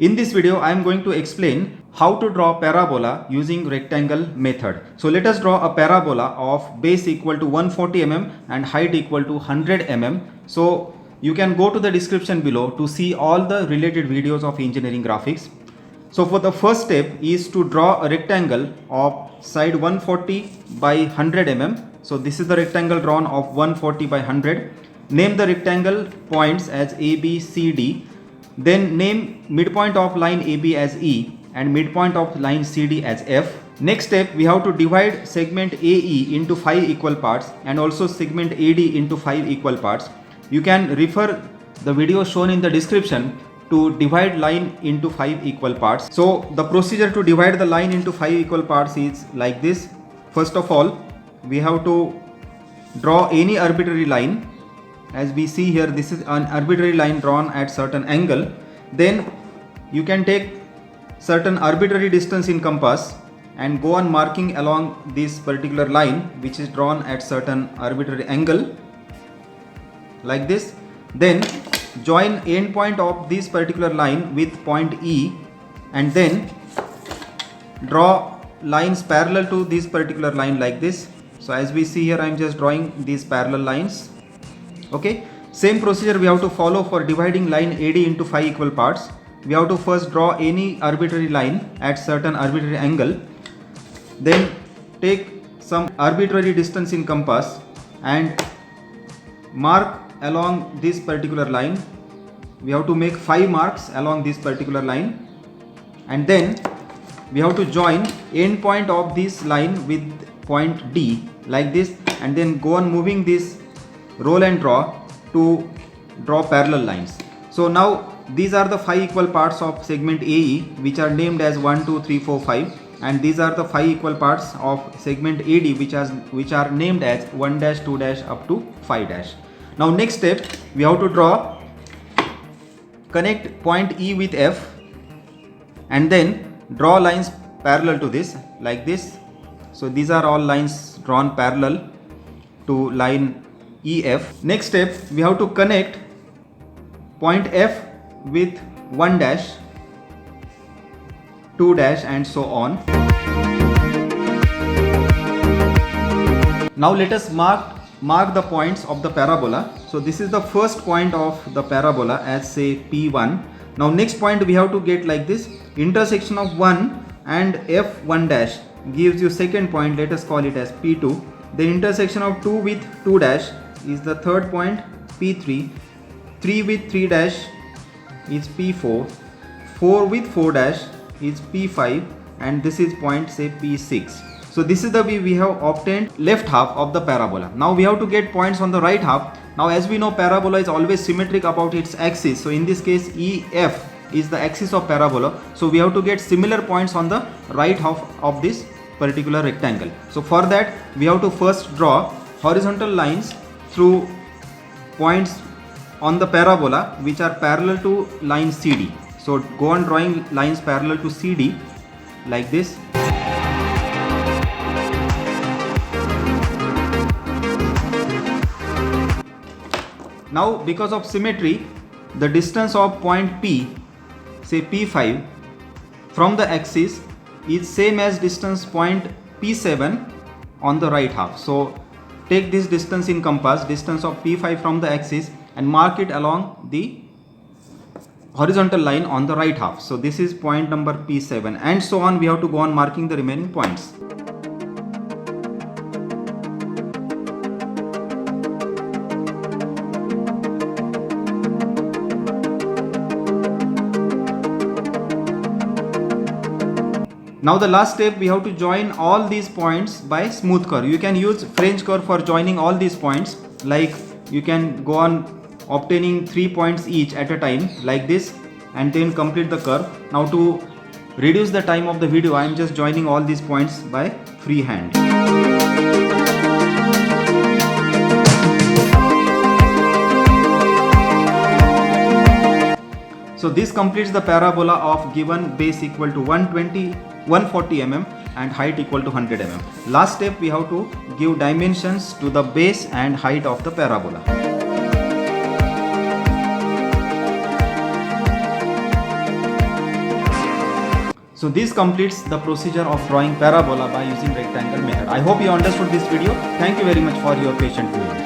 In this video, I am going to explain how to draw parabola using rectangle method. So let us draw a parabola of base equal to 140 mm and height equal to 100 mm. So you can go to the description below to see all the related videos of engineering graphics. So for the first step is to draw a rectangle of side 140 by 100 mm. So this is the rectangle drawn of 140 by 100. Name the rectangle points as A, B, C, D. Then name midpoint of line AB as E and midpoint of line CD as F. Next step, we have to divide segment AE into 5 equal parts and also segment AD into 5 equal parts. You can refer the video shown in the description to divide line into 5 equal parts. So the procedure to divide the line into 5 equal parts is like this. First of all, we have to draw any arbitrary line. As we see here, this is an arbitrary line drawn at certain angle. Then you can take certain arbitrary distance in compass and go on marking along this particular line which is drawn at certain arbitrary angle like this. Then join end point of this particular line with point E and then draw lines parallel to this particular line like this. So as we see here, I am just drawing these parallel lines. Okay, same procedure we have to follow for dividing line AD into 5 equal parts. We have to first draw any arbitrary line at certain arbitrary angle, then take some arbitrary distance in compass and mark along this particular line. We have to make 5 marks along this particular line, and then we have to join end point of this line with point D like this, and then go on moving this roll and draw to draw parallel lines. So now these are the 5 equal parts of segment AE which are named as 1, 2, 3, 4, 5, and these are the 5 equal parts of segment AD which are named as 1 dash, 2 dash up to 5 dash. Now next step, we have to connect point E with F and then draw lines parallel to this like this. So these are all lines drawn parallel to line EF. Next step, we have to connect point F with 1 dash, 2 dash and so on. Now let us mark the points of the parabola. So this is the first point of the parabola as say P1. Now next point we have to get like this. Intersection of 1 and F1 dash gives you second point. Let us call it as P2. The intersection of 2 with 2 dash is the third point, P3. 3 with 3 dash is P4. 4 with 4 dash is P5, and this is point say P6. So this is the way we have obtained left half of the parabola. Now we have to get points on the right half. Now as we know, parabola is always symmetric about its axis. So in this case, EF is the axis of parabola. So we have to get similar points on the right half of this particular rectangle. So for that, we have to first draw horizontal lines through points on the parabola which are parallel to line CD. So go on drawing lines parallel to CD like this. Now because of symmetry, the distance of point P, say P5 from the axis is same as distance point P7 on the right half. So take this distance in compass, distance of P5 from the axis, and mark it along the horizontal line on the right half. So this is point number P7 and so on. We have to go on marking the remaining points. Now the last step, we have to join all these points by smooth curve. You can use French curve for joining all these points. Like you can go on obtaining 3 points each at a time like this and then complete the curve. Now to reduce the time of the video, I am just joining all these points by free hand. So this completes the parabola of given base equal to 140 mm and height equal to 100 mm. Last step, we have to give dimensions to the base and height of the parabola. So this completes the procedure of drawing parabola by using rectangle method. I hope you understood this video. Thank you very much for your patient viewing.